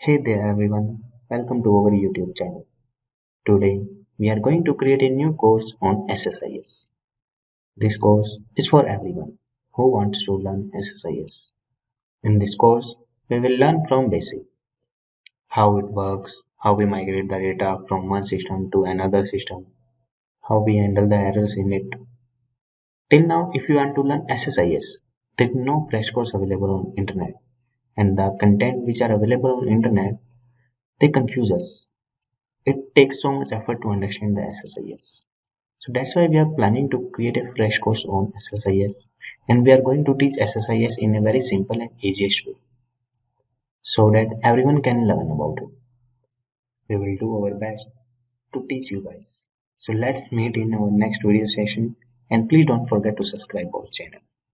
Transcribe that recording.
Hey there everyone, welcome to our YouTube channel. Today we are going to create a new course on SSIS. This course is for everyone who wants to learn SSIS. In this course, we will learn from basic, how it works, how we migrate the data from one system to another system, how we handle the errors in it. Till now, if you want to learn SSIS, there is no fresh course available on internet, and the content which are available on internet they confuse us. It takes so much effort to understand the SSIS. So that's why we are planning to create a fresh course on SSIS, and we are going to teach SSIS in a very simple and easiest way so that everyone can learn about it. We will do our best to teach you guys. So let's meet in our next video session, and please don't forget to subscribe our channel.